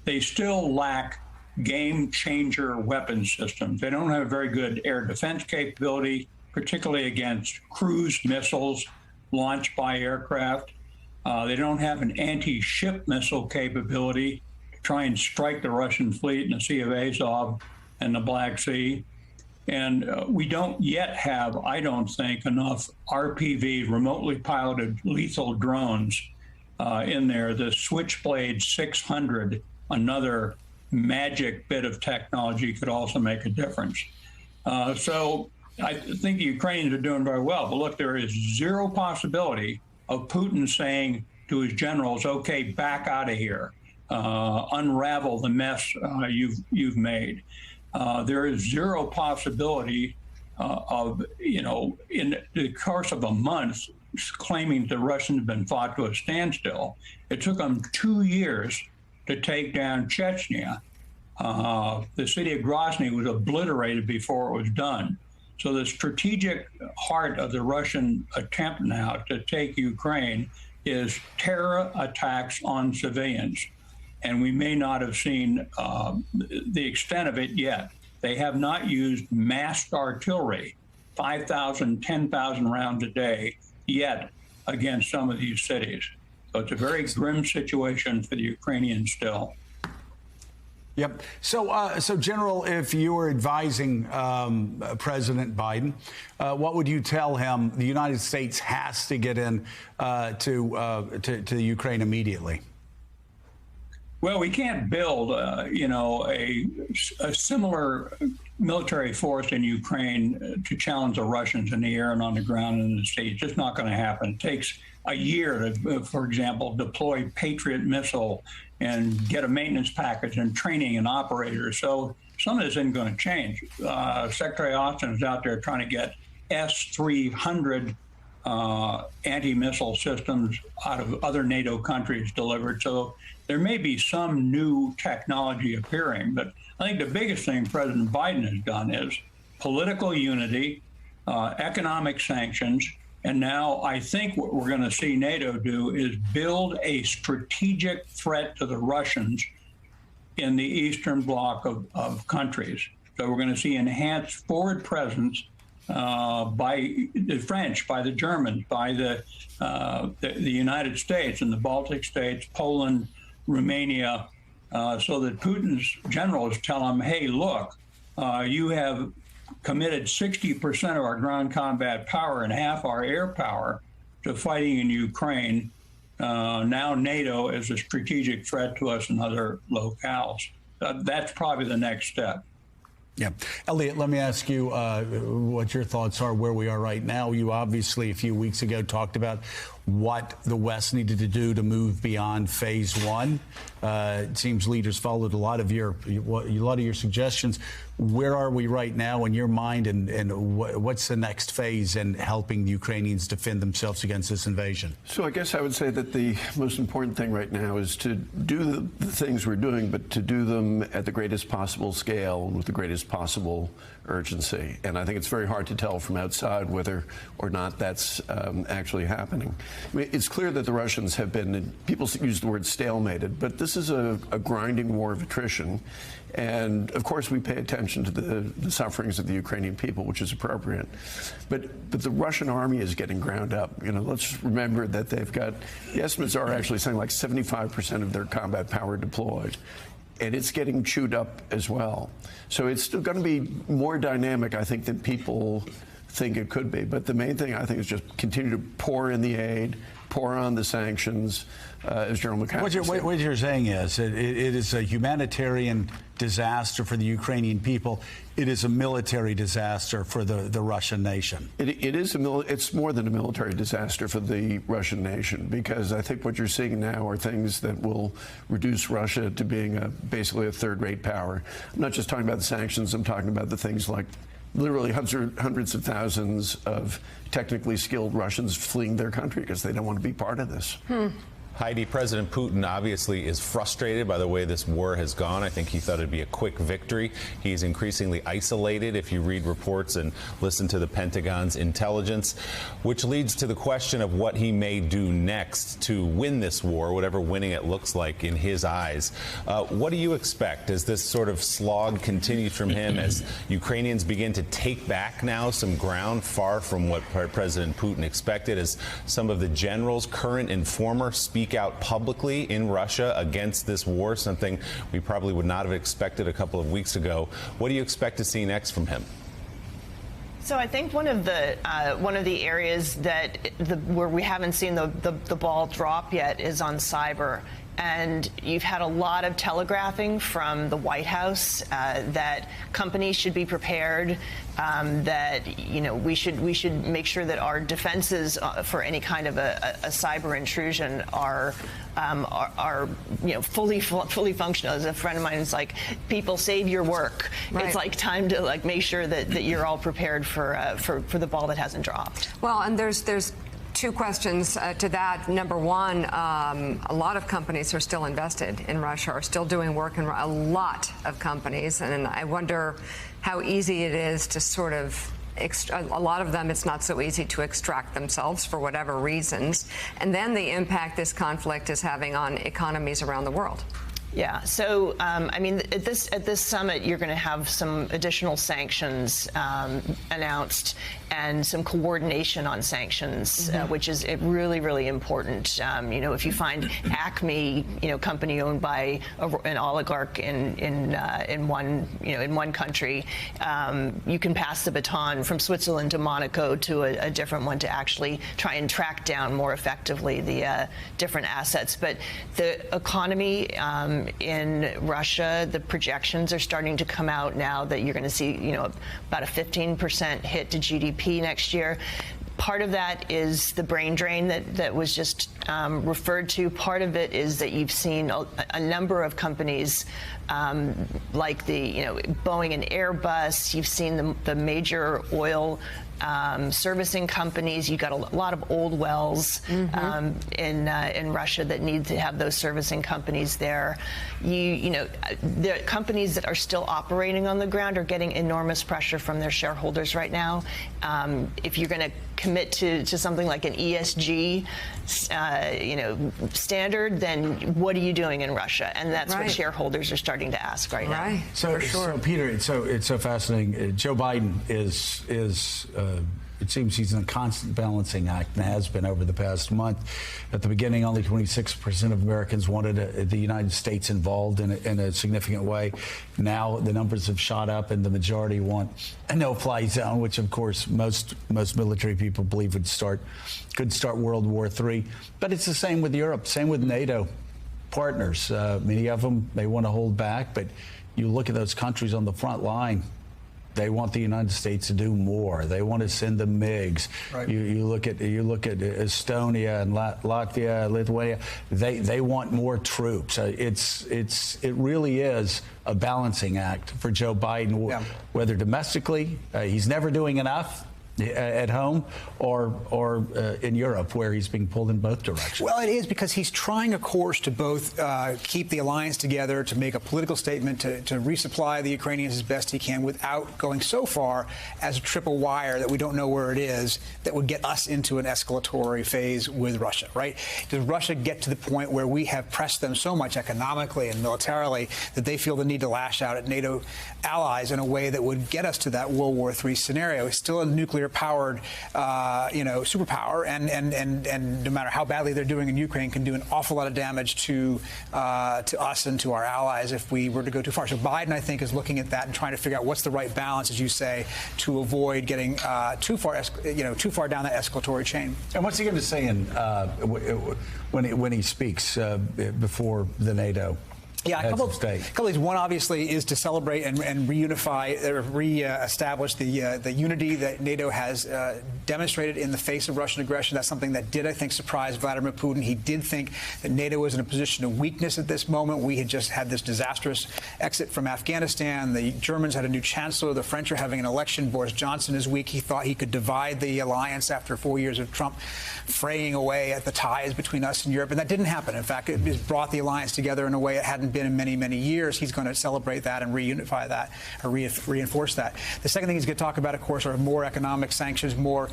they still lack game changer weapon systems. They don't have very good air defense capability, particularly against cruise missiles launched by aircraft. They don't have an anti-ship missile capability to try and strike the Russian fleet in the Sea of Azov and the Black Sea. And we don't yet have, I don't think, enough RPV, remotely piloted lethal drones in there. The Switchblade 600, another magic bit of technology, could also make a difference. So I think the Ukrainians are doing very well. But look, there is zero possibility of Putin saying to his generals, okay, back out of here, unravel the mess you've made. There is zero possibility of, in the course of a month, claiming the Russians have been fought to a standstill. It took them 2 years to take down Chechnya. The city of Grozny was obliterated before it was done. So the strategic heart of the Russian attempt now to take Ukraine is terror attacks on civilians. And we may not have seen the extent of it yet. They have not used massed artillery, 5,000, 10,000 rounds a day yet against some of these cities. So it's a very grim situation for the Ukrainians still. Yep. So General, if you were advising President Biden, what would you tell him the United States has to get in to Ukraine immediately? Well, we can't build, a similar military force in Ukraine to challenge the Russians in the air and on the ground in the sea. It's just not going to happen. It takes a year to, for example, deploy Patriot missile and get a maintenance package and training and operators. So some of this isn't going to change. Secretary Austin is out there trying to get S-300 anti-missile systems out of other NATO countries delivered. So there may be some new technology appearing, but I think the biggest thing President Biden has done is political unity, economic sanctions, and now I think what we're going to see NATO do is build a strategic threat to the Russians in the Eastern Bloc of countries. So we're going to see enhanced forward presence by the French, by the Germans, by the United States and the Baltic states, Poland, Romania, so that Putin's generals tell him, hey, look, you have committed 60% of our ground combat power and half our air power to fighting in Ukraine. Now NATO is a strategic threat to us in other locales. That's probably the next step. Yeah. Elliot, let me ask you what your thoughts are where we are right now. You obviously a few weeks ago talked about what the West needed to do to move beyond phase one. It seems leaders followed a lot of your suggestions. Where are we right now in your mind, and what's the next phase in helping the Ukrainians defend themselves against this invasion? So I guess I would say that the most important thing right now is to do the things we're doing, but to do them at the greatest possible scale with the greatest possible urgency. And I think it's very hard to tell from outside whether or not that's actually happening. I mean, it's clear that the Russians have been, people use the word stalemated, but this is a grinding war of attrition. And of course, we pay attention to the sufferings of the Ukrainian people, which is appropriate. But the Russian army is getting ground up. You know, let's remember that they've got, the estimates are actually saying like 75% of their combat power deployed. And it's getting chewed up as well. So it's still going to be more dynamic, I think, than people think it could be. But the main thing, I think, is just continue to pour in the aid, pour on the sanctions, as General McCaffrey said. What you're saying is it is a humanitarian disaster for the Ukrainian people. It is a military disaster for the Russian nation. It's more than a military disaster for the Russian nation, because I think what you're seeing now are things that will reduce Russia to being basically a third-rate power. I'm not just talking about the sanctions. I'm talking about the things like literally hundreds of thousands of technically skilled Russians fleeing their country because they don't want to be part of this. Heidi, President Putin obviously is frustrated by the way this war has gone. I think he thought it'd be a quick victory. He's increasingly isolated if you read reports and listen to the Pentagon's intelligence, which leads to the question of what he may do next to win this war, whatever winning it looks like in his eyes. What do you expect as this sort of slog continues from him, as Ukrainians begin to take back now some ground far from what President Putin expected, as some of the generals, current and former, speak out publicly in Russia against this war, something we probably would not have expected a couple of weeks ago? What do you expect to see next from him? So I think one of the areas that where we haven't seen the ball drop yet is on cyber. And you've had a lot of telegraphing from the White House that companies should be prepared, that we should make sure that our defenses for any kind of a cyber intrusion are fully functional. As a friend of mine is like, people save your work. Right. It's like time to make sure that you're all prepared for the ball that hasn't dropped. Well, and there's two questions to that. Number one, a lot of companies are still invested in Russia, are still doing work in a lot of companies, and I wonder how easy it is to sort of a lot of them, it's not so easy to extract themselves for whatever reasons, and then the impact this conflict is having on economies around the world. Yeah. So, I mean, at this summit, you're going to have some additional sanctions announced and some coordination on sanctions, which is really, really important. If you find Acme, company owned by an oligarch in one country, you can pass the baton from Switzerland to Monaco to a different one to actually try and track down more effectively the different assets. But the economy in Russia, the projections are starting to come out now that you're going to see, about a 15% hit to GDP next year. Part of that is the brain drain that was just referred to. Part of it is that you've seen a number of companies like the Boeing and Airbus. You've seen the major oil servicing companies. You've got a lot of old wells in Russia that need to have those servicing companies there. The companies that are still operating on the ground are getting enormous pressure from their shareholders right now. If you're going to commit to something like an ESG standard, then what are you doing in Russia? And that's what shareholders are starting to ask right now. So, so Peter, it's so fascinating. Joe Biden is it seems he's in a constant balancing act and has been over the past month. At the beginning, only 26% of Americans wanted the United States involved in a significant way. Now the numbers have shot up, and the majority want a no-fly zone, which of course most military people believe could start World War III. But it's the same with Europe, same with NATO partners. Many of them may want to hold back, but you look at those countries on the front line. They want the United States to do more. They want to send the MiGs. Right. You look at Estonia and Latvia, Lithuania. They want more troops. It really is a balancing act for Joe Biden. Whether domestically, he's never doing enough at home, or in Europe, where he's being pulled in both directions. Well, it is because he's trying, of course, to both keep the alliance together, to make a political statement, to resupply the Ukrainians as best he can without going so far as a triple wire that we don't know where it is that would get us into an escalatory phase with Russia, right? Does Russia get to the point where we have pressed them so much economically and militarily that they feel the need to lash out at NATO allies in a way that would get us to that World War III scenario? It's still a nuclear-powered, superpower, and no matter how badly they're doing in Ukraine, can do an awful lot of damage to us and to our allies if we were to go too far. So Biden, I think, is looking at that and trying to figure out what's the right balance, as you say, to avoid getting too far down that escalatory chain. And what's he going to say when he speaks before the NATO Yeah, a couple of things. One, obviously, is to celebrate and reunify, re-establish the unity that NATO has demonstrated in the face of Russian aggression. That's something that did, I think, surprise Vladimir Putin. He did think that NATO was in a position of weakness at this moment. We had just had this disastrous exit from Afghanistan. The Germans had a new chancellor. The French are having an election. Boris Johnson is weak. He thought he could divide the alliance after 4 years of Trump fraying away at the ties between us and Europe. And that didn't happen. In fact, it brought the alliance together in a way it hadn't been in many, many years. He's going to celebrate that and reunify that, or reinforce that. The second thing he's going to talk about, of course, are more economic sanctions, more.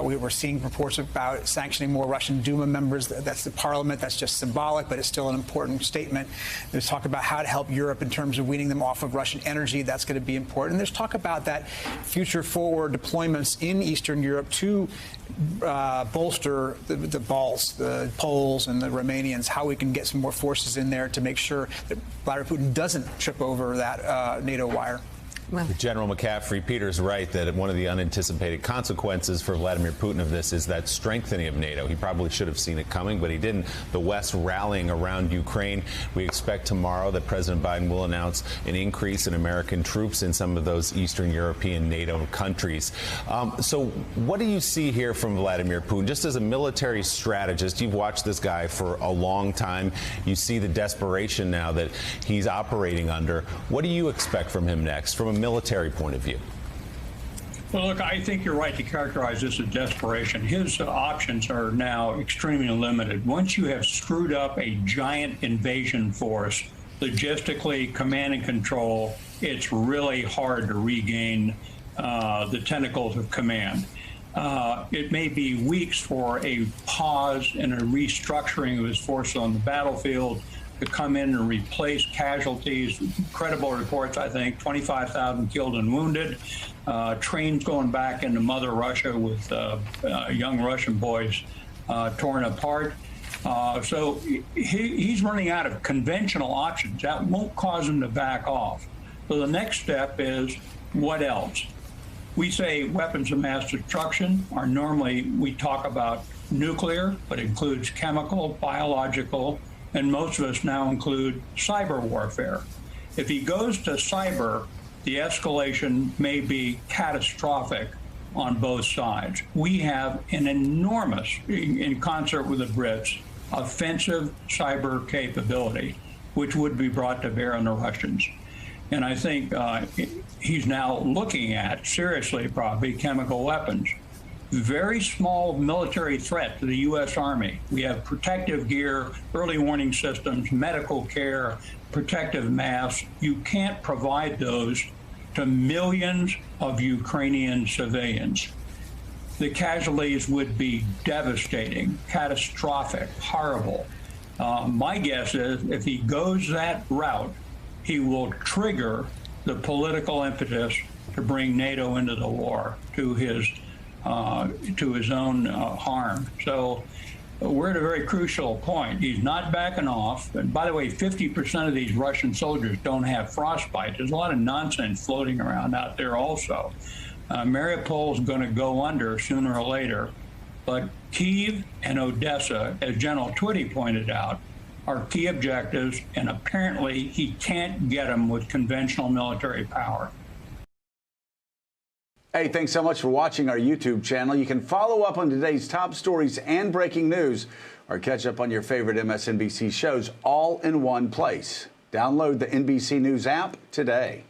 We're seeing reports about sanctioning more Russian Duma members. That's the parliament. That's just symbolic, but it's still an important statement. There's talk about how to help Europe in terms of weaning them off of Russian energy. That's going to be important. There's talk about that future forward deployments in Eastern Europe to bolster the Balts, the Poles, and the Romanians, how we can get some more forces in there to make sure that Vladimir Putin doesn't trip over that NATO wire. Well, General McCaffrey, Peter's right that one of the unanticipated consequences for Vladimir Putin of this is that strengthening of NATO. He probably should have seen it coming, but he didn't. The West rallying around Ukraine. We expect tomorrow that President Biden will announce an increase in American troops in some of those Eastern European NATO countries. So what do you see here from Vladimir Putin? Just as a military strategist, you've watched this guy for a long time. You see the desperation now that he's operating under. What do you expect from him next, from a military point of view? Well, look, I think you're right to characterize this as desperation. His options are now extremely limited. Once you have screwed up a giant invasion force, logistically, command and control, it's really hard to regain the tentacles of command. It may be weeks for a pause and a restructuring of his forces on the battlefield to come in and replace casualties. Credible reports, I think, 25,000 killed and wounded. Trains going back into Mother Russia with young Russian boys torn apart. So he's running out of conventional options. That won't cause him to back off. So the next step is, what else? We say weapons of mass destruction are normally, we talk about nuclear, but includes chemical, biological, and most of us now include cyber warfare. If he goes to cyber, the escalation may be catastrophic on both sides. We have an enormous, in concert with the Brits, offensive cyber capability, which would be brought to bear on the Russians. And I think he's now looking at, seriously probably, chemical weapons. Very small military threat to the U.S. Army. We have protective gear, early warning systems, medical care, protective masks. You can't provide those to millions of Ukrainian civilians. The casualties would be devastating, catastrophic, horrible. My guess is if he goes that route, he will trigger the political impetus to bring NATO into the war to his own harm. So we're at a very crucial point. He's not backing off. And by the way, 50% of these Russian soldiers don't have frostbite. There's a lot of nonsense floating around out there also. Mariupol's going to go under sooner or later. But Kyiv and Odessa, as General Twitty pointed out, are key objectives, and apparently he can't get them with conventional military power. Hey, thanks so much for watching our YouTube channel. You can follow up on today's top stories and breaking news, or catch up on your favorite MSNBC shows all in one place. Download the NBC News app today.